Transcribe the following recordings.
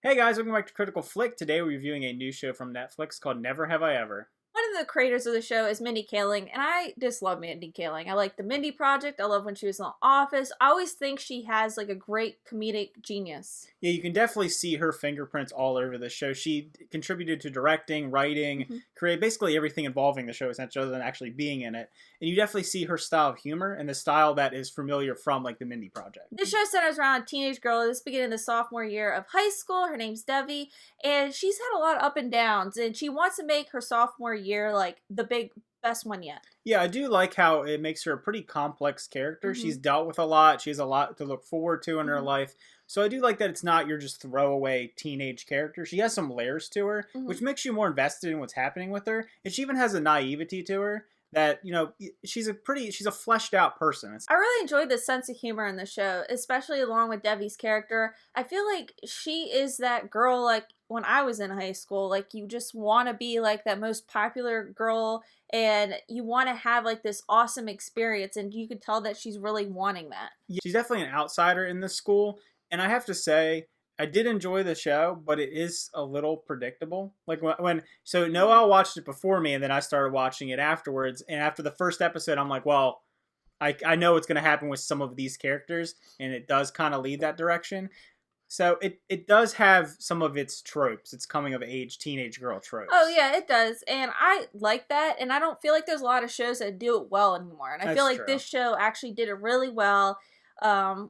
Hey guys, welcome back to Critical Flick. Today we're reviewing a new show from Netflix called Never Have I Ever. One of the creators of the show is Mindy Kaling, and I just love Mindy Kaling. I like the Mindy Project. I love when she was in The Office. I always think she has like a great comedic genius. Yeah, you can definitely see her fingerprints all over the show. She contributed to directing, writing, create basically everything involving the show, essentially, other than actually being in it. And you definitely see her style of humor and the style that is familiar from like the Mindy Project. The show centers around a teenage girl that's beginning the sophomore year of high school. Her name's Devi, and she's had a lot of up and downs, and she wants to make her sophomore year like the best one yet. Yeah, I do like how it makes her a pretty complex character. She's dealt with a lot. She has a lot to look forward to in her life. So I do like that it's not your just throwaway teenage character. She has some layers to her, which makes you more invested in what's happening with her. And she even has a naivety to her that, you know, she's a fleshed out person. I really enjoyed the sense of humor in the show, especially along with Devi's character. I feel like she is that girl like when I was in high school. Like you just want to be like that most popular girl and you want to have like this awesome experience, and you could tell that she's really wanting that. Yeah, she's definitely an outsider in this school. And I have to say, I did enjoy the show, but it is a little predictable. Like so Noelle watched it before me, and then I started watching it afterwards. And after the first episode, I'm like, well, I know what's going to happen with some of these characters, and it does kind of lead that direction. So it does have some of its tropes. It's coming of age teenage girl tropes. Oh yeah, it does, and I like that. And I don't feel like there's a lot of shows that do it well anymore. And I feel like this show actually did it really well.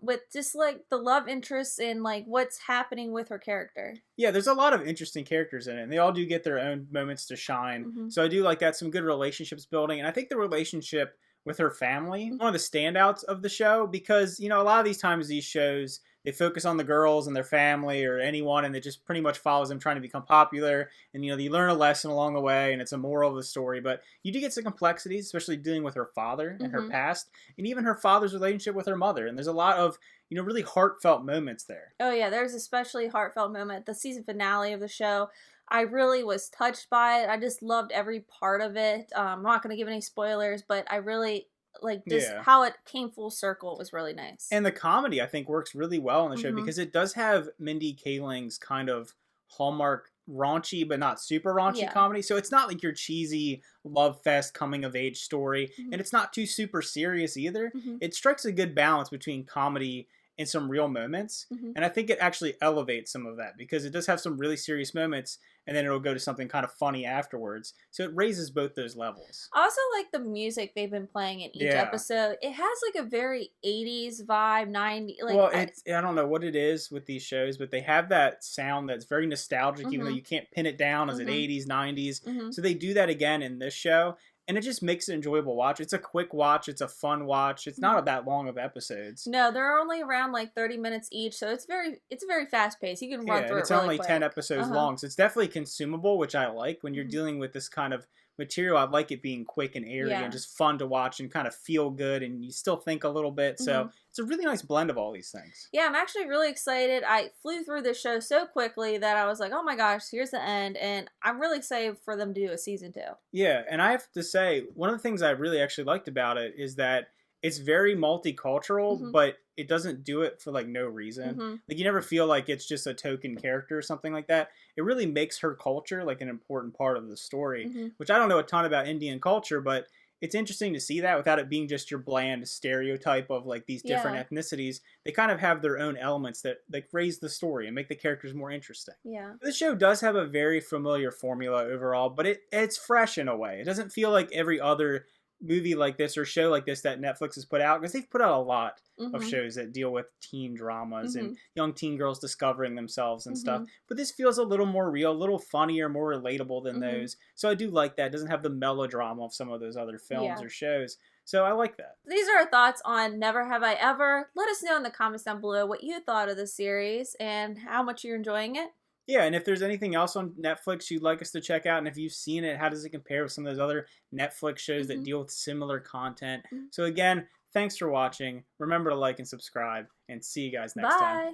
With just like the love interests and like what's happening with her character. Yeah, there's a lot of interesting characters in it, and they all do get their own moments to shine. So I do like that. Some good relationships building, and I think the relationship with her family, one of the standouts of the show, because, you know, a lot of these times these shows, they focus on the girls and their family or anyone, and it just pretty much follows them trying to become popular. And, you know, you learn a lesson along the way, and it's a moral of the story. But you do get some complexities, especially dealing with her father and her past, and even her father's relationship with her mother. And there's a lot of, you know, really heartfelt moments there. Oh, yeah, there's especially heartfelt moment. The season finale of the show, I really was touched by it. I just loved every part of it. I'm not going to give any spoilers, but I really like just how it came full circle was really nice. And the comedy, I think, works really well on the show because it does have Mindy Kaling's kind of hallmark raunchy but not super raunchy comedy. So it's not like your cheesy love fest coming of age story, and it's not too super serious either. It strikes a good balance between comedy and some real moments, and I think it actually elevates some of that because it does have some really serious moments, and then it'll go to something kind of funny afterwards. So it raises both those levels. I also like the music they've been playing in each episode. It has like a very 80s vibe, 90s. Like, well, I don't know what it is with these shows, but they have that sound that's very nostalgic, even though you can't pin it down as it 80s, 90s. So they do that again in this show. And it just makes it enjoyable watch. It's a quick watch. It's a fun watch. It's not that long of episodes. No, they're only around like 30 minutes each, so it's very fast paced. You can run through it. It's really only quick. 10 episodes long, so it's definitely consumable, which I like. When you're dealing with this kind of material, I like it being quick and airy and just fun to watch and kind of feel good, and you still think a little bit. So it's a really nice blend of all these things. Yeah, I'm actually really excited. I flew through the show so quickly that I was like, oh my gosh, here's the end. And I'm really excited for them to do a season 2. Yeah, and I have to say, one of the things I really actually liked about it is that it's very multicultural, but it doesn't do it for like no reason. Like you never feel like it's just a token character or something like that. It really makes her culture like an important part of the story, which I don't know a ton about Indian culture, but it's interesting to see that without it being just your bland stereotype of like these different ethnicities. They kind of have their own elements that like raise the story and make the characters more interesting. Yeah. The show does have a very familiar formula overall, but it's fresh in a way. It doesn't feel like every other movie like this or show like this that Netflix has put out, because they've put out a lot of shows that deal with teen dramas and young teen girls discovering themselves and stuff. But this feels a little more real, a little funnier, more relatable than those. So I do like that. It doesn't have the melodrama of some of those other films or shows. So I like that. These are our thoughts on Never Have I Ever. Let us know in the comments down below what you thought of the series and how much you're enjoying it. Yeah, and if there's anything else on Netflix you'd like us to check out, and if you've seen it, how does it compare with some of those other Netflix shows that deal with similar content? So again, thanks for watching. Remember to like and subscribe, and see you guys next time. Bye.